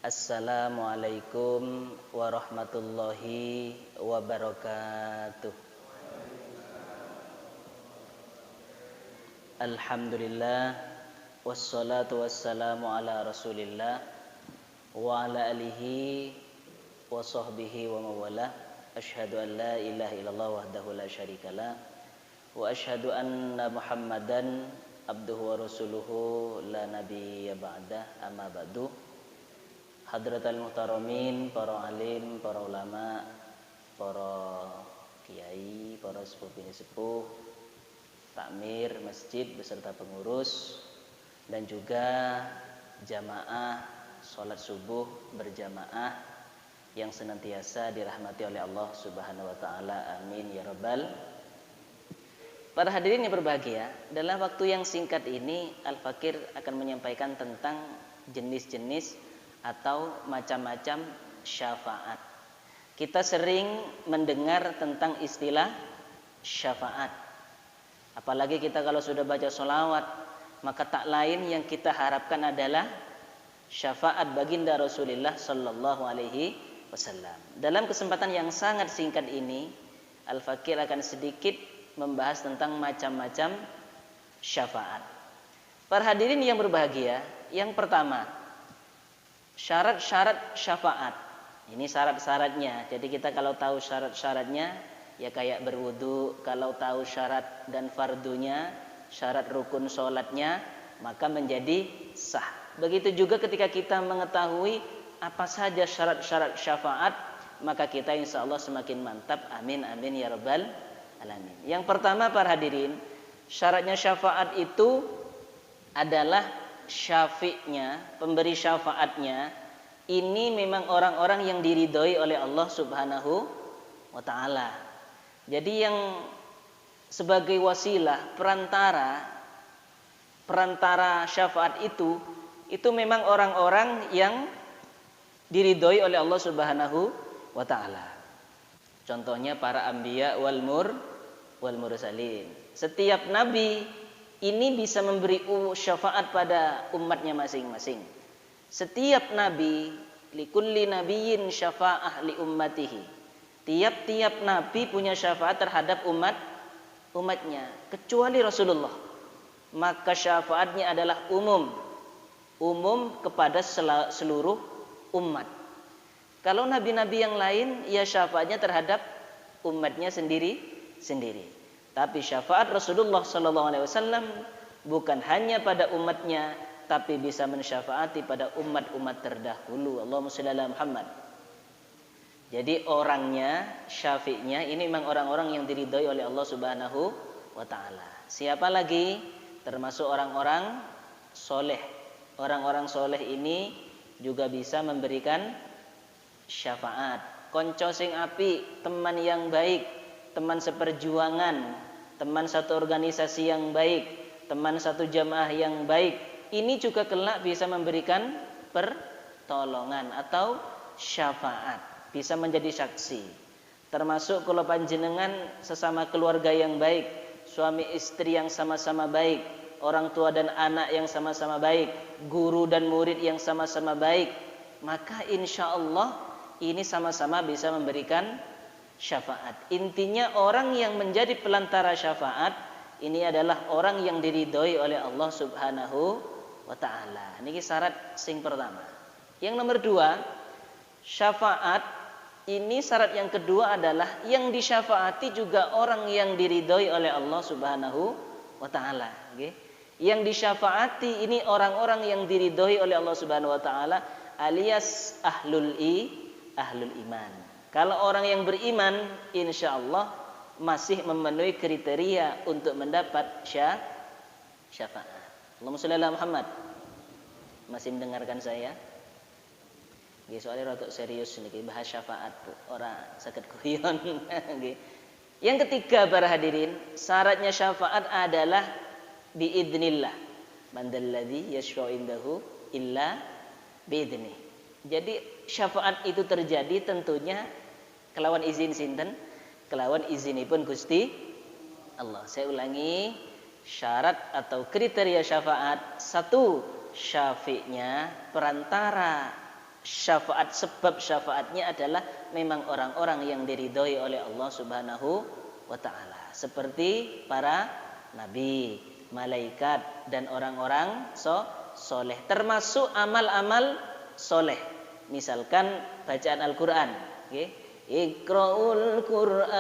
Assalamualaikum warahmatullahi wabarakatuh. Alhamdulillah wassalatu wassalamu ala Rasulillah wa ala alihi wa sahbihi wa mawalah. Asyhadu an la ilaha illallah wahdahu la syarikalah wa asyhadu anna Muhammadan abduhu wa rasuluhu la nabiyya ba'dah. Amma ba'du. Hadratal muhtaramin, para alim, para ulama, para kiai, para sepuh, takmir masjid beserta pengurus, dan juga jamaah sholat subuh berjamaah yang senantiasa dirahmati oleh Allah Subhanahu wa taala. Amin ya rabbal. Para hadirin yang berbahagia, dalam waktu yang singkat ini Al-Fakir akan menyampaikan tentang jenis-jenis atau macam-macam syafaat. Kita sering mendengar tentang istilah syafaat. Apalagi kita kalau sudah baca sholawat, maka tak lain yang kita harapkan adalah syafaat baginda Rasulullah Sallallahu Alaihi Wasallam. Dalam kesempatan yang sangat singkat ini, Al-Fakir akan sedikit membahas tentang macam-macam syafaat. Para hadirin yang berbahagia, yang pertama, syarat-syarat syafaat. Ini syarat-syaratnya. Jadi kita kalau tahu syarat-syaratnya, ya kayak berwudu. Kalau tahu syarat dan fardunya, syarat rukun sholatnya, maka menjadi sah. Begitu juga ketika kita mengetahui apa saja syarat-syarat syafaat, maka kita insya Allah semakin mantap. Amin, amin ya rabbal alamin. Yang pertama para hadirin, syaratnya syafaat itu adalah syafi'nya, pemberi syafaatnya ini memang orang-orang yang diridhoi oleh Allah Subhanahu wa taala. Jadi yang sebagai wasilah, perantara syafaat itu memang orang-orang yang diridhoi oleh Allah Subhanahu wa taala. Contohnya para anbiya wal mursalin. Setiap nabi ini bisa memberi syafaat pada umatnya masing-masing. Setiap nabi, likulli nabiyyin syafa'ah li ummatihi. Tiap-tiap nabi punya syafaat terhadap umatnya, kecuali Rasulullah. Maka syafaatnya adalah umum kepada seluruh umat. Kalau nabi-nabi yang lain, ya syafaatnya terhadap umatnya sendiri. Tapi syafaat Rasulullah SAW bukan hanya pada umatnya, tapi bisa mensyafaati pada umat-umat terdahulu. Allahumma shalli ala Muhammad. Jadi orangnya, syafi'nya ini memang orang-orang yang diridhoi oleh Allah Subhanahu wa taala. Siapa lagi? Termasuk orang-orang soleh. Orang-orang soleh ini juga bisa memberikan syafaat. Konco sing api, teman yang baik, teman seperjuangan, teman satu organisasi yang baik, teman satu jamaah yang baik, ini juga kelak bisa memberikan pertolongan atau syafaat, bisa menjadi saksi. Termasuk kalau panjenengan sesama keluarga yang baik, suami istri yang sama-sama baik, orang tua dan anak yang sama-sama baik, guru dan murid yang sama-sama baik, maka insya Allah ini sama-sama bisa memberikan syafaat. Intinya orang yang menjadi pelantara syafaat ini adalah orang yang diridhoi oleh Allah Subhanahu wa taala. Ini syarat sing pertama. Yang nomor dua, syafaat ini syarat yang kedua adalah yang disyafaati juga orang yang diridhoi oleh Allah Subhanahu wa taala. Yang disyafaati ini orang-orang yang diridhoi oleh Allah Subhanahu wa taala alias ahlul iman. Kalau orang yang beriman, insya Allah masih memenuhi kriteria untuk mendapat syafaat. Allahumma sholli ala Muhammad. Masih mendengarkan saya? Soalnya rotok serius nih bahas syafaat, orang sakit guyon. Yang ketiga para hadirin, syaratnya syafaat adalah biidznillah. Man dzalladzi yashfa'u indahu illa biidzni. Jadi syafaat itu terjadi tentunya kelawan izin sinten? Kelawan izinipun Gusti Allah. Saya ulangi, syarat atau kriteria syafaat: satu, syafi'nya, perantara syafaat, sebab syafaatnya adalah memang orang-orang yang diridhoi oleh Allah Subhanahu wa taala, seperti para nabi, malaikat dan orang-orang soleh, termasuk amal-amal soleh. Misalkan bacaan Al-Qur'an, nggih. Iqra'ul Qur'an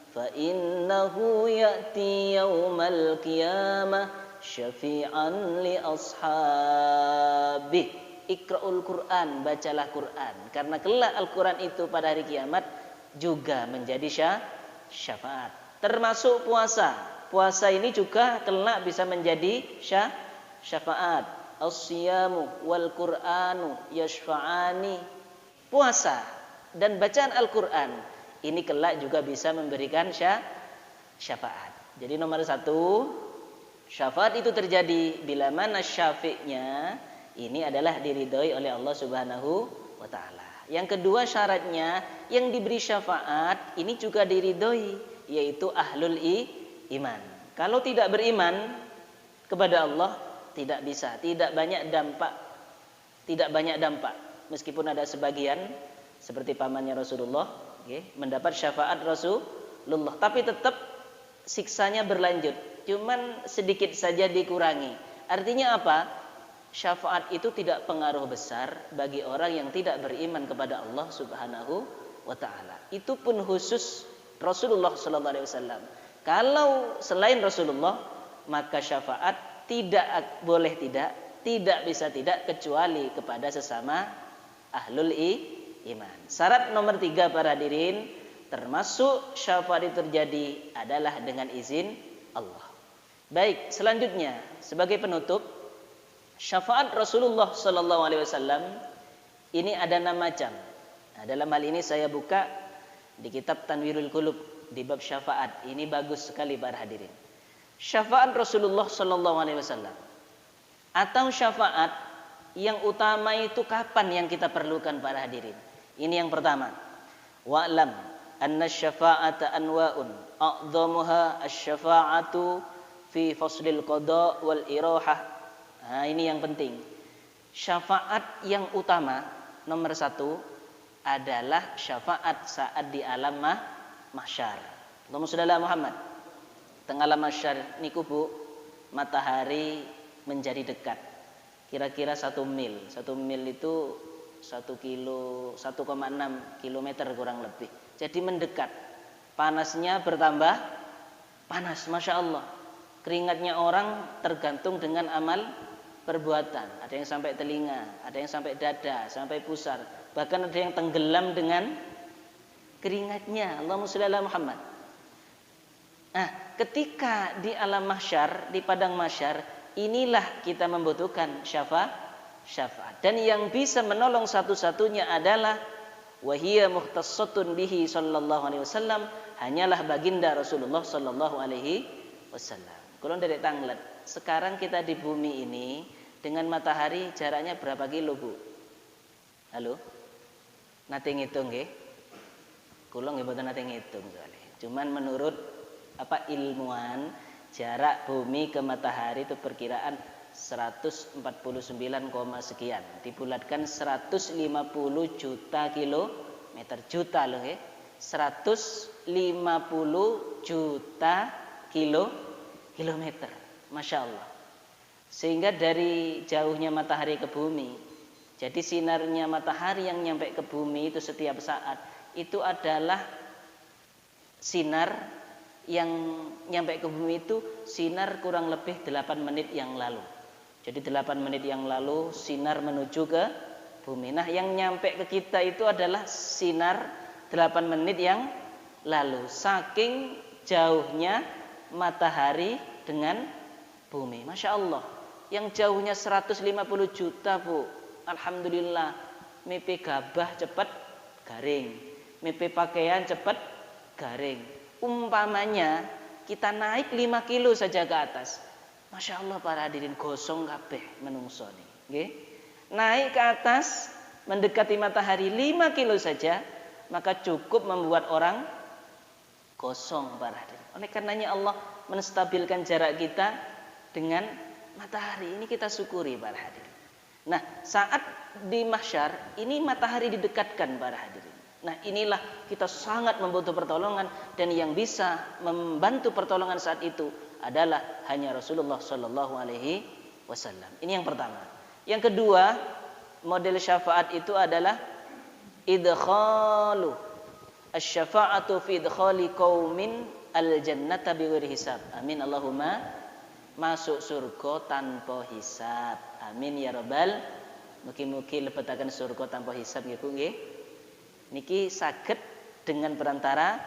fa innahu ya'ti yaumal qiyamah syafi'an li ashabi. Iqra'ul Qur'an, bacalah Quran, karena kelak Al-Qur'an itu pada hari kiamat juga menjadi syafaat. Termasuk puasa. Puasa ini juga kelak bisa menjadi syafaat. As-siyamu wal Qur'anu yashfa'ani. Puasa dan bacaan Al-Qur'an ini kelak juga bisa memberikan syafaat. Jadi nomor 1, syafaat itu terjadi bila mana syafi'nya ini adalah diridhoi oleh Allah Subhanahu wa taala. Yang kedua syaratnya yang diberi syafaat ini juga diridhoi, yaitu ahlul iman. Kalau tidak beriman kepada Allah tidak bisa, tidak banyak dampak. Meskipun ada sebagian seperti pamannya Rasulullah, mendapat syafaat Rasulullah, tapi tetap siksanya berlanjut. Cuman sedikit saja dikurangi. Artinya apa? Syafaat itu tidak pengaruh besar bagi orang yang tidak beriman kepada Allah Subhanahu wa taala. Itu pun khusus Rasulullah sallallahu alaihi wasallam. Kalau selain Rasulullah, maka syafaat tidak boleh tidak bisa tidak kecuali kepada sesama ahlul iman. Syarat nomor 3 para hadirin, termasuk syafaat itu terjadi adalah dengan izin Allah. Baik, selanjutnya sebagai penutup, syafaat Rasulullah sallallahu alaihi wasallam ini ada 6 macam. Nah, dalam hal ini saya buka di kitab Tanwirul Qulub di bab syafaat. Ini bagus sekali para hadirin. Syafaat Rasulullah sallallahu alaihi wasallam atau syafaat yang utama itu kapan yang kita perlukan para hadirin? Ini yang pertama. Wa'lam anna syafa'ata anwa'un a'dhamuha asy-syafa'atu fi faslil qada wal irahah. Nah, ini yang penting. Syafaat yang utama nomor 1 adalah syafaat saat di alam mahsyar. Allahumma shalli ala Muhammad. Teng alam mahsyar niku Bu, matahari menjadi dekat. Kira-kira 1 mil. 1 mil itu 1 kilo, 1,6 kilometer kurang lebih. Jadi mendekat. Panasnya bertambah panas, Masya Allah. Keringatnya orang tergantung dengan amal perbuatan. Ada yang sampai telinga, ada yang sampai dada, sampai pusar. Bahkan ada yang tenggelam dengan keringatnya. Allahumma shalli ala Muhammad. Nah, ketika di alam mahsyar, di padang mahsyar, inilah kita membutuhkan syafaat. Dan yang bisa menolong satu-satunya adalah wahiyya muhtassatun bihi sallallahu alaihi wasallam, hanyalah baginda Rasulullah sallallahu alaihi wasallam. Kalau dari tanglet, sekarang kita di bumi ini dengan matahari jaraknya berapa kilo, Bu? Halo? Nate ngitung nggih? Kula nggih mboten nate ngitung soalnya. Cuman menurut ilmuwan, jarak bumi ke matahari itu perkiraan 149, sekian. Dibulatkan 150 juta kilometer. Juta loh ya. 150 juta kilometer. Masya Allah. Sehingga dari jauhnya matahari ke bumi, jadi sinarnya matahari yang nyampe ke bumi itu setiap saat, itu adalah sinar yang nyampe ke bumi itu sinar kurang lebih 8 menit yang lalu. Jadi 8 menit yang lalu sinar menuju ke bumi. Nah, yang nyampe ke kita itu adalah sinar 8 menit yang lalu. Saking jauhnya matahari dengan bumi. Masya Allah. Yang jauhnya 150 juta, Bu. Alhamdulillah. Mipi gabah cepat garing. Mipi pakaian cepat garing. Umpamanya kita naik 5 kilo saja ke atas, Masya Allah para hadirin, gosong kabeh menungso nih. Naik ke atas mendekati matahari 5 kilo saja, maka cukup membuat orang gosong para hadirin. Oleh karenanya Allah menstabilkan jarak kita dengan matahari. Ini kita syukuri para hadirin. Nah, saat di mahsyar ini matahari didekatkan para hadirin. Nah, inilah kita sangat membutuh pertolongan, dan yang bisa membantu pertolongan saat itu adalah hanya Rasulullah Shallallahu Alaihi Wasallam. Ini yang pertama. Yang kedua, model syafaat itu adalah idkhalu asy-syafa'atu fi idkhali qaumin al-jannata bighairi hisab. Amin Allahumma. Masuk surga tanpa hisab. Amin ya rabbal. Mugi-mugi lebetaken surga tanpa hisab nggih. Niki saged dengan perantara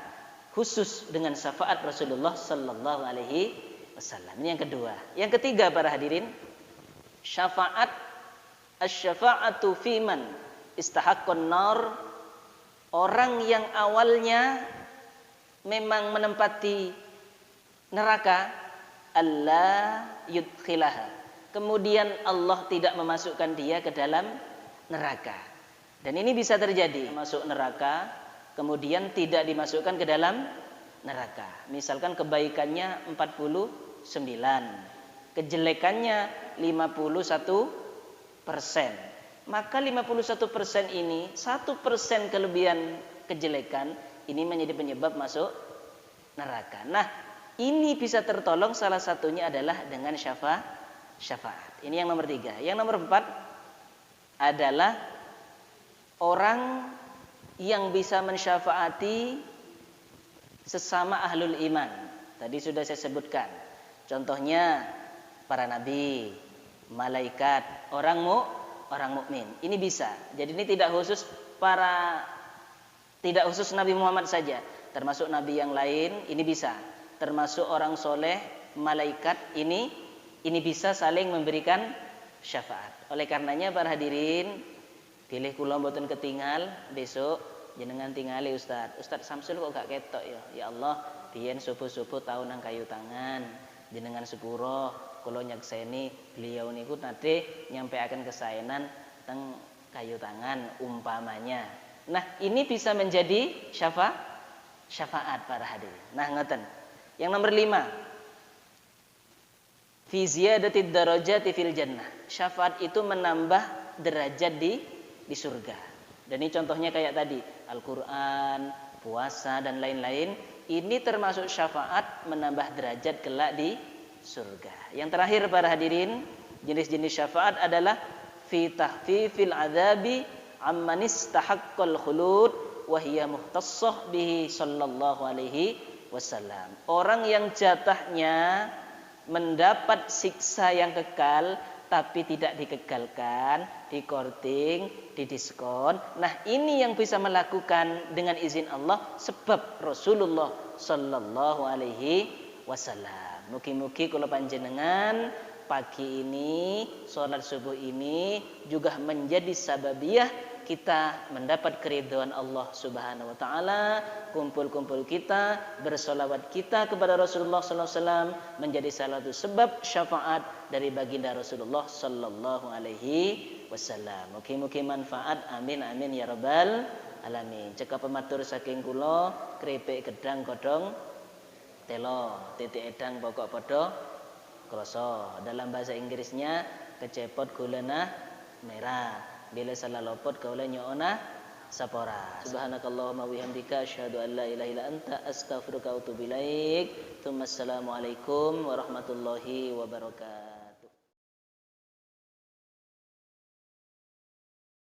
khusus dengan syafaat Rasulullah sallallahu alaihi wasallam. Ini yang kedua. Yang ketiga para hadirin, syafaat asy-syafa'atu fi man istahaqqan nar, orang yang awalnya memang menempati neraka, Allah yudkhilaha, kemudian Allah tidak memasukkan dia ke dalam neraka. Dan ini bisa terjadi, masuk neraka kemudian tidak dimasukkan ke dalam neraka. Misalkan kebaikannya 49, kejelekannya 51%. Maka 51% ini 1% kelebihan kejelekan ini menjadi penyebab masuk neraka. Nah, ini bisa tertolong salah satunya adalah dengan syafaat. Ini yang nomor 3. Yang nomor 4 adalah orang yang bisa mensyafaati sesama ahlul iman. Tadi sudah saya sebutkan. Contohnya para nabi, malaikat, orang mukmin. Ini bisa. Jadi ini tidak khusus Nabi Muhammad saja, termasuk nabi yang lain ini bisa. Termasuk orang soleh, malaikat ini bisa saling memberikan syafaat. Oleh karenanya para hadirin, pilih kula mboten ketinggal besok jenengan tingali Ustaz Samsul kok gak ketok ya. Ya Allah, biyen subuh-subuh tau nang kayu tangan, jenengan sepuro kula nyakseni beliau niku nate nyampeaken kesaenan teng kayu tangan umpamanya. Nah, ini bisa menjadi syafaat para hadirin. Nah, ngoten. Yang nomor 5, fi ziyadatid darajati fil jannah. Syafaat itu menambah derajat di surga. Dan ini contohnya kayak tadi, Al-Qur'an, puasa dan lain-lain, ini termasuk syafaat menambah derajat kelak di surga. Yang terakhir para hadirin, jenis-jenis syafaat adalah fi tahfifil adzabi amman istahaqqal khulud wa hiya muhtassah bihi sallallahu alaihi wasallam. Orang yang jatahnya mendapat siksa yang kekal tapi tidak dikekalkan, dikorting, didiskon. Nah, ini yang bisa melakukan dengan izin Allah sebab Rasulullah sallallahu alaihi wasallam. Mugi-mugi kula panjenengan pagi ini, sholat subuh ini juga menjadi sababiyah kita mendapat keridhaan Allah Subhanahu wa taala, kumpul-kumpul kita, bersolawat kita kepada Rasulullah sallallahu alaihi wasallam menjadi salah satu sebab syafaat dari baginda Rasulullah sallallahu alaihi wasallam. Mugi-mugi manfaat, amin amin ya rabbal alamin. Cekap pematur saking kula, krepek gedang godhong telo, titik edang pokok padha krasa. Dalam bahasa Inggrisnya kecepot gulana merah. Bila salah lopot kaula nyoona sapora. Subhanakallahumma wa bihamdika asyhadu an la ilaha illa anta astaghfiruka wa atubu ilaik. Assalamualaikum warahmatullahi wabarakatuh.